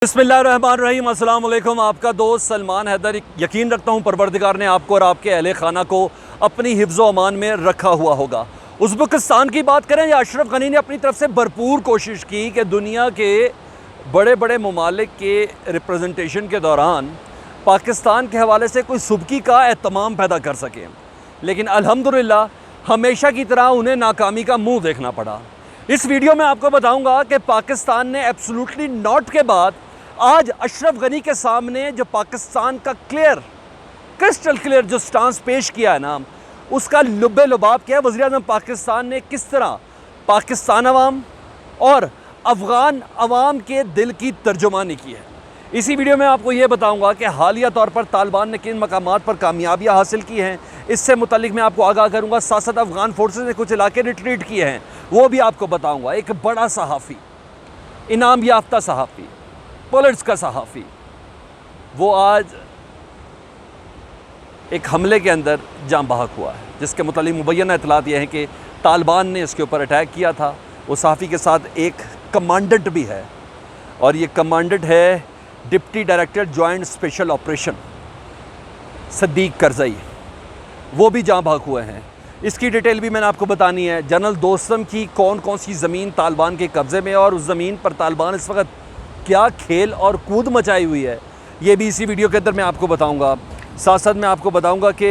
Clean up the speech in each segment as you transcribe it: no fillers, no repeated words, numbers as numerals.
बिस्मिल्लाहिर्रहमानिर्रहीम, अस्सलाम वालेकुम। आपका दोस्त सलमान हैदर। यकीन रखता हूँ परवरदिगार ने आपको और आपके अहले खाना को अपनी हिफ्ज़ व अमान में रखा हुआ होगा। उज़्बेकिस्तान की बात करें या अशरफ गनी ने अपनी तरफ से भरपूर कोशिश की कि दुनिया के बड़े बड़े ममालिक के रिप्रेजेंटेशन के दौरान पाकिस्तान के हवाले से कोई सुबकी का एहतमाम पैदा कर सकें, लेकिन अल्हम्दुलिल्लाह हमेशा की तरह उन्हें नाकामी का मुँह देखना पड़ा। इस वीडियो में आपको बताऊंगा कि पाकिस्तान ने एब्सोल्युटली नॉट के बाद आज अशरफ गनी के सामने जो पाकिस्तान का क्रिस्टल क्लियर जो स्टांस पेश किया है ना, उसका लुब्बे लुबाब क्या है। वज़ीर-ए-आज़म पाकिस्तान ने किस तरह पाकिस्तान अवाम और अफ़गान अवाम के दिल की तर्जुमानी की है। इसी वीडियो में आपको ये बताऊंगा कि हालिया तौर पर तालिबान ने किन मकामात पर कामयाबियाँ हासिल की हैं, इससे मुतल्लिक मैं आपको आगाह करूँगा। साथ साथ अफ़गान फोर्सेस ने कुछ इलाके रिट्रीट किए हैं, वो भी आपको बताऊँगा। एक बड़ा सहाफ़ी, इनाम याफ्ता सहाफ़ी, पुलिट्ज़र का सहाफ़ी, वो आज एक हमले के अंदर जाँ बहक हुआ है, जिसके मुतल्लिक मुबैना इतलात ये हैं कि तालिबान ने इसके ऊपर अटैक किया था। वो सहाफ़ी के साथ एक कमांडेंट भी है, और ये कमांडेंट है deputy director joint special operation Sadiq Karzai. वो भी जाँ बहक हुए हैं। इसकी डिटेल भी मैंने आपको बतानी है। जनरल दोस्तम की कौन कौन सी ज़मीन तालिबान के कब्ज़े में, और उस ज़मीन पर तालिबान इस वक्त क्या खेल और कूद मचाई हुई है, ये भी इसी वीडियो के अंदर मैं आपको बताऊंगा। साथ साथ मैं आपको बताऊंगा कि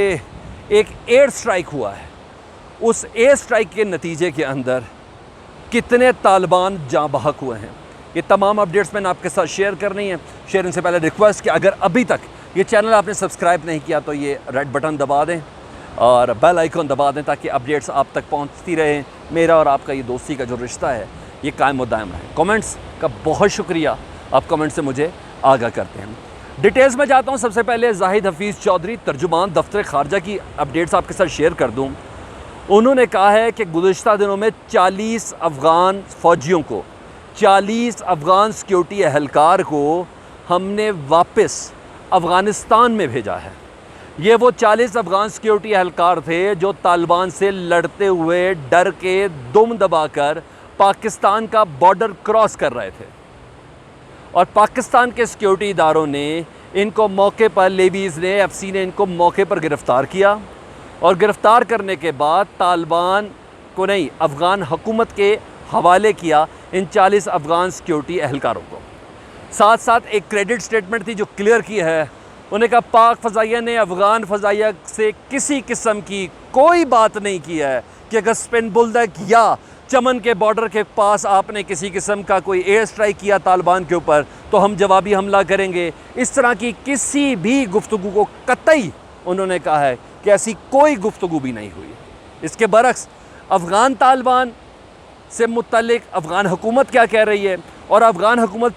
एक एयर स्ट्राइक हुआ है, उस एयर स्ट्राइक के नतीजे के अंदर कितने तालिबान जाँ बहक हुए हैं। ये तमाम अपडेट्स मैंने आपके साथ शेयर करनी है। शेयरिंग से पहले रिक्वेस्ट कि अगर अभी तक ये चैनल आपने सब्सक्राइब नहीं किया तो ये रेड बटन दबा दें और बेल आइकन दबा दें, ताकि अपडेट्स आप तक पहुंचती रहें। मेरा और आपका ये दोस्ती का जो रिश्ता है ये कायम व दायम रहे। कमेंट्स का बहुत शुक्रिया, आप कमेंट से मुझे आगाह करते हैं। डिटेल्स में जाता हूँ। सबसे पहले जाहिद हफीज़ चौधरी तर्जुमान दफ्तर खारजा की अपडेट्स आपके साथ शेयर कर दूँ। उन्होंने कहा है कि गुज़िश्ता दिनों में 40 अफ़गान फ़ौजियों को, 40 अफ़गान सिक्योरिटी एहलकार को हमने वापस अफ़गानिस्तान में भेजा है। ये वो 40 अफ़गान सिक्योरिटी एहलकार थे जो तालिबान से लड़ते हुए डर के दुम दबाकर पाकिस्तान का बॉर्डर क्रॉस कर रहे थे, और पाकिस्तान के सिक्योरिटी इदारों ने इनको मौके पर, लेवीज़ ने, एफसी ने इनको मौके पर गिरफ़्तार किया, और गिरफ़्तार करने के बाद तालिबान को नहीं, अफ़गान हुकूमत के हवाले किया इन 40 अफ़गान सिक्योरिटी एहलकारों को। साथ साथ एक क्रेडिट स्टेटमेंट थी जो क्लियर की है। उन्होंने कहा पाक फ़ज़ाइया ने अफ़गान फ़ज़ाइया से किसी किस्म की कोई बात नहीं की है कि अगर स्पिन बुल्दक या चमन के बॉर्डर के पास आपने किसी किस्म का कोई एयर स्ट्राइक किया तालिबान के ऊपर तो हम जवाबी हमला करेंगे। इस तरह की किसी भी गुफ्तगू को कतई उन्होंने कहा है कि ऐसी कोई गुफ्तगू भी नहीं हुई। इसके बरक्स अफ़गान तालिबान से मुतल्लिक अफ़गान हुकूमत क्या कह रही है, और अफ़गान हुकूमत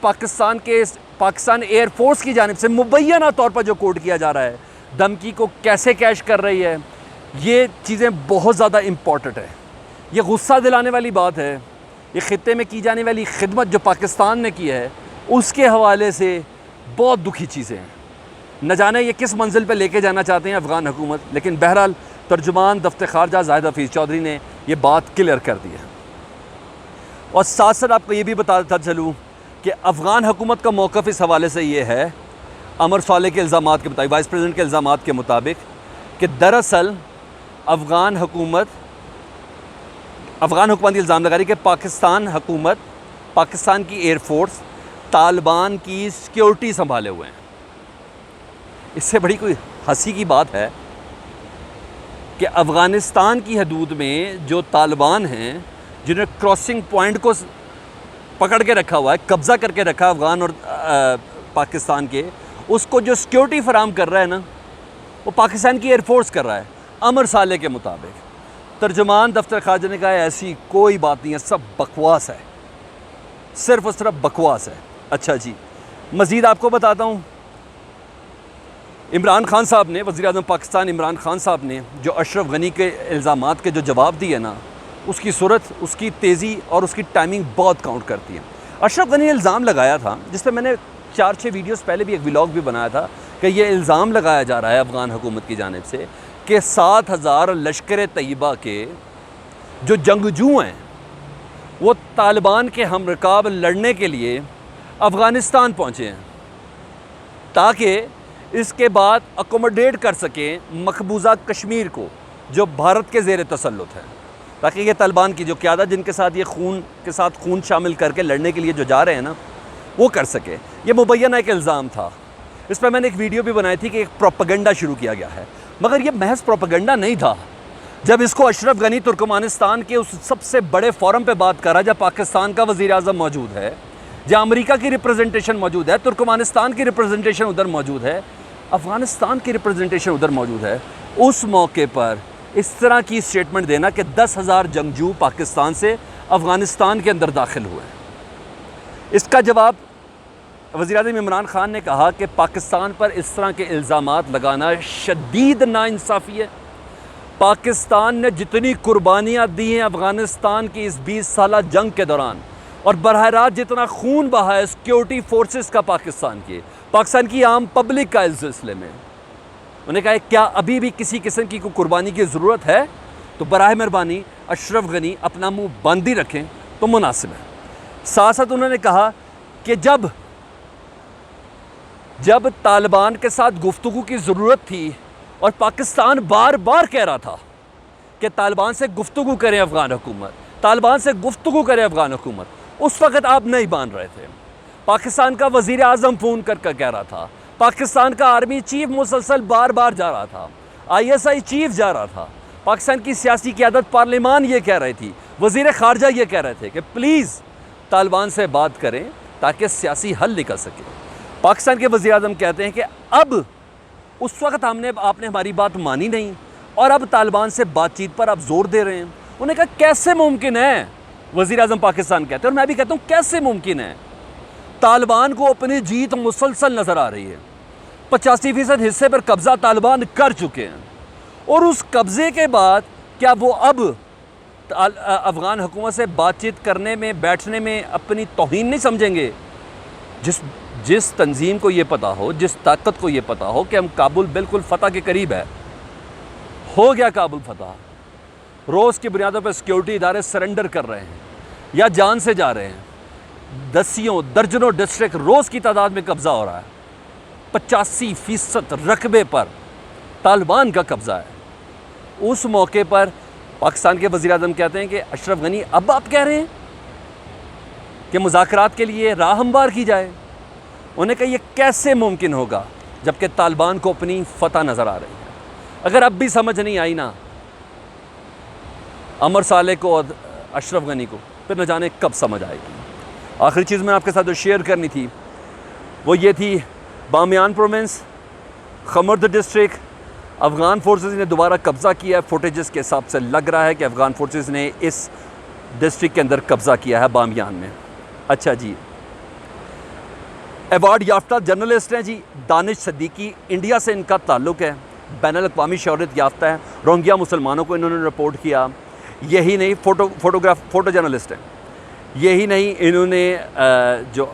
पाकिस्तान एयर फोर्स की जानिब से मुबैना तौर पर जो कोट किया जा रहा है, धमकी को कैसे कैश कर रही है, ये चीज़ें बहुत ज़्यादा इम्पॉर्टेंट है। ये गुस्सा दिलाने वाली बात है। ये ख़ित्ते में की जाने वाली खिदमत जो पाकिस्तान ने की है, उसके हवाले से बहुत दुखी चीज़ें हैं। न जाने ये किस मंजिल पर लेके जाना चाहते हैं अफ़गान हुकूमत, लेकिन बहरहाल तर्जुमान दफ्तर खारजा जाहिद हफीज़ चौधरी ने यह बात क्लियर कर दी है। और साथ साथ आपको ये भी बताता चलूँ कि अफ़गान हुकूमत का मौक़िफ़ इस हवाले से ये है, अमर साले के इल्ज़ामात के मुताबिक, वाइस प्रेसिडेंट के इल्ज़ामात के मुताबिक, कि दरअसल अफ़गान हुकूमत की इल्ज़ाम लगा रही कि पाकिस्तान की एयर फोर्स तालिबान की सिक्योरिटी संभाले हुए हैं। इससे बड़ी कोई हंसी की बात है कि अफ़गानिस्तान की हदूद में जो तालिबान हैं, जिन्होंने क्रॉसिंग पॉइंट को पकड़ के रखा हुआ है, कब्ज़ा करके रखा अफ़गान और पाकिस्तान के, उसको जो सिक्योरिटी फराहम कर रहा है ना, वो पाकिस्तान की एयरफोर्स कर रहा है अमर साले के मुताबिक। तर्जुमान दफ्तर खारजा ने कहा ऐसी कोई बात नहीं है, सब बकवास है, सिर्फ़ और सिर्फ बकवास है। अच्छा जी, मज़ीद आपको बताता हूँ। इमरान खान साहब ने, वज़ीर-ए-आज़म पाकिस्तान इमरान खान साहब ने जो अशरफ गनी के इल्ज़ामात के जो जवाब दिए ना, उसकी सूरत, उसकी तेज़ी और उसकी टाइमिंग बहुत काउंट करती है। अशरफ गनी ने इल्ज़ाम लगाया था, जिस पर मैंने 4-6 वीडियोस पहले भी एक व्लॉग भी बनाया था, कि ये इल्ज़ाम लगाया जा रहा है अफ़गान हुकूमत की जानिब से कि 7,000 लश्कर तैयबा के जो जंगजू हैं वो तालिबान के हमरकाब लड़ने के लिए अफ़गानिस्तान पहुँचे हैं ताकि इसके बाद अकोमोडेट कर सकें मकबूजा कश्मीर को जो भारत के ज़ेर तसल्लुत है, ताकि ये तालिबान की जो क़यादत जिनके साथ ये खून शामिल करके लड़ने के लिए जो जा रहे हैं ना, वो कर सके। ये मुबैना एक इल्ज़ाम था। इस पर मैंने एक वीडियो भी बनाई थी कि एक प्रोपेगेंडा शुरू किया गया है, मगर ये महज प्रोपेगेंडा नहीं था। जब इसको अशरफ गनी तुर्कमानिस्तान के उस सबसे बड़े फोरम पे बात करा जब पाकिस्तान का वज़ीर आज़म मौजूद है, जहाँ अमेरिका की रिप्रेजेंटेशन मौजूद है, तुर्कमानिस्तान की रिप्रेजेंटेशन उधर मौजूद है, अफ़गानिस्तान की रिप्रेजेंटेशन उधर मौजूद है, उस मौके पर इस तरह की स्टेटमेंट देना कि 10,000 जंगजू पाकिस्तान से अफ़गानिस्तान के अंदर दाखिल हुए। इसका जवाब वज़ीर-ए-आज़म इमरान खान ने कहा कि पाकिस्तान पर इस तरह के इल्ज़ामात लगाना शदीद नाइंसाफ़ी है। पाकिस्तान ने जितनी कुर्बानियाँ दी हैं अफ़गानिस्तान की इस 20 साला जंग के दौरान, और बरह रास्त जितना खून बहा है सिक्योरिटी फोर्सेस का पाकिस्तान की आम पब्लिक का इस सिलसिले में, उन्हें कहा क्या अभी भी किसी किस्म की कोई कुर्बानी की ज़रूरत है तो बराह मेहरबानी अशरफ गनी अपना मुँह बंद ही रखें तो मुनासिब है। साथ साथ उन्होंने कहा कि जब तालिबान के साथ गुफ्तगू की ज़रूरत थी और पाकिस्तान बार बार कह रहा था कि तालिबान से गुफ्तगू करें अफ़गान हुकूमत, तालिबान से गुफ्तगू करें अफ़गान हुकूमत, उस वक़्त आप नहीं मान रहे थे। पाकिस्तान का वज़ीर आज़म फ़ोन कर कह रहा था, पाकिस्तान का आर्मी चीफ मुसलसल बार बार जा रहा था, ISI चीफ जा रहा था, पाकिस्तान की सियासी क़यादत पार्लिमान ये कह रही थी, वज़ीर ख़ारजा ये कह रहे थे कि प्लीज़ तालिबान से बात करें ताकि सियासी हल निकल सके। पाकिस्तान के वज़ीर आज़म कहते हैं कि अब उस वक़्त आपने हमारी बात मानी नहीं और अब तालिबान से बातचीत पर आप ज़ोर दे रहे हैं। उन्हें कहा कैसे मुमकिन है, वज़ीर आज़म पाकिस्तान कहते हैं और मैं भी कहता हूँ कैसे मुमकिन है। तालिबान को अपनी जीत मुसलसल नज़र आ रही है, 85% हिस्से पर कब्ज़ा तालिबान कर चुके हैं और उस कब्ज़े के बाद क्या वो अब अफ़गान हुकूमत से बातचीत करने में बैठने में अपनी तौहीन नहीं समझेंगे? जिस तंजीम को ये पता हो, जिस ताकत को ये पता हो कि हम काबुल बिल्कुल फ़तह के करीब है, हो गया काबुल फ़तह, रोज़ की बुनियादों पर सिक्योरिटी इदारे सरेंडर कर रहे हैं या जान से जा रहे हैं, दसियों दर्जनों डिस्ट्रिक्ट रोज़ की तादाद में कब्ज़ा हो रहा है, 85% रकबे पर तालिबान का कब्ज़ा है। उस मौके पर पाकिस्तान के वज़ीर आज़म कहते हैं कि अशरफ गनी अब आप कह रहे हैं कि मुज़ाकरात के लिए राह हमवार की जाए। उन्हें कहा यह कैसे मुमकिन होगा जबकि तालिबान को अपनी फ़तह नज़र आ रही है। अगर अब भी समझ नहीं आई ना अमर साले को और अशरफ गनी को, फिर न जाने कब समझ आएगी। आखिरी चीज़ मैं आपके साथ जो शेयर करनी थी वो ये थी, Bamiyan province Khamard district Afghan forces ने दोबारा कब्ज़ा किया है। फुटेजेस के हिसाब से लग रहा है कि अफ़गान फोर्सेस ने इस डिस्ट्रिक्ट के अंदर कब्ज़ा किया है बामियान में। अच्छा जी, अवार्ड याफ्ता जर्नलिस्ट हैं जी दानिश सदीकी, इंडिया से इनका ताल्लुक़ है, बैनुल-अक़वामी शोहरत याफ्ता है, रोहिंग्या मुसलमानों को इन्होंने रिपोर्ट किया। यही नहीं, फ़ोटो जर्नलिस्ट हैं। यही नहीं, इन्होंने जो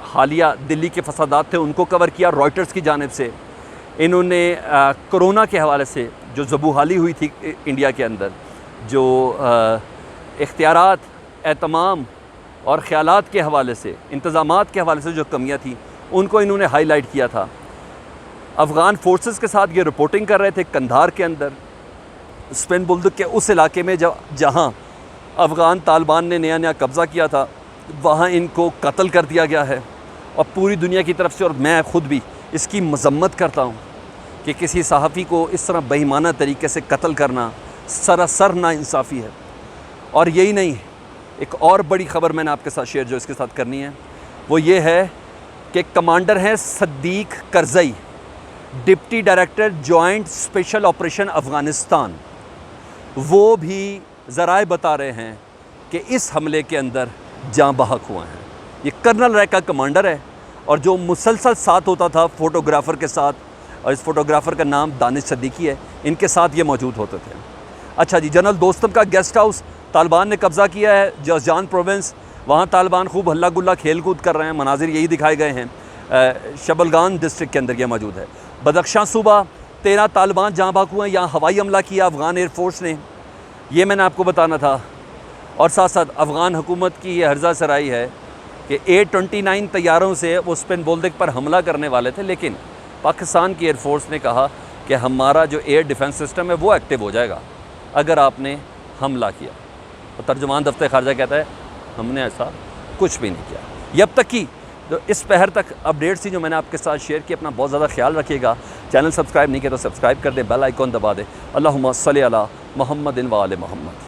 हालिया दिल्ली के फसादात थे उनको कवर किया रॉयटर्स की जानिब से। इन्होंने कोरोना के हवाले से जो ज़बूहाली हुई थी इंडिया के अंदर, जो इख्तियारात, एहतमाम और ख़यालात के हवाले से, इंतज़ामात के हवाले से जो कमियाँ थी उनको इन्होंने हाईलाइट किया था। अफ़गान फोर्सेस के साथ ये रिपोर्टिंग कर रहे थे कंधार के अंदर, स्पिन बुल्दुक के उस इलाके में जहाँ अफ़गान तालिबान ने नया कब्ज़ा किया था, वहाँ इनको कत्ल कर दिया गया है। और पूरी दुनिया की तरफ से, और मैं ख़ुद भी इसकी मज़म्मत करता हूँ कि किसी सहाफ़ी को इस तरह बेईमाना तरीके से कत्ल करना सरासर नाइंसाफ़ी है। और यही नहीं, एक और बड़ी ख़बर मैंने आपके साथ शेयर जो इसके साथ करनी है वो ये है कि कमांडर हैं Saddiq Karzai, deputy director joint special operation Afghanistan, वो भी ज़राए बता रहे हैं कि इस हमले के अंदर जाँ बहक हुआ है। ये कर्नल रैंक का कमांडर है और जो मुसलसल साथ होता था फ़ोटोग्राफ़र के साथ, और इस फ़ोटोग्राफ़र का नाम दानिश सद्दीकी है, इनके साथ ये मौजूद होते थे। अच्छा जी, जनरल दोस्तम का गेस्ट हाउस तालिबान ने कब्ज़ा किया है जौज़जान प्रोविंस, वहाँ तालिबान खूब हल्ला गुल्ला खेल कूद कर रहे हैं, मनाजिर यही दिखाए गए हैं। शबलगान डिस्ट्रिक्ट के अंदर यह मौजूद है। बदख्शां सूबा 13 तालिबान जहाँ बहक हुए हैं, यहाँ हवाई हमला किया अफ़गान एयरफोर्स ने, ये मैंने आपको बताना था। और साथ साथ अफ़गान हुकूमत की ये हर्जा सराई है कि A-29 तैयारों से वो स्पिन बोल्दिक पर हमला करने वाले थे, लेकिन पाकिस्तान की एयरफोर्स ने कहा कि हमारा जो एयर डिफेंस सिस्टम है वो एक्टिव हो जाएगा अगर आपने हमला किया। तो तर्जुमान दफ्तर खारजा कहता है हमने ऐसा कुछ भी नहीं किया। अब तक की तो इस पहर तक अपडेट्स थी जो मैंने आपके साथ शेयर की। अपना बहुत ज़्यादा ख्याल रखिएगा। चैनल सब्सक्राइब नहीं किया तो सब्सक्राइब कर दे, बेल आइकॉन दबा दे। अल्लाहुम्मा सल्ली अला मुहम्मदिन व आले मुहम्मद।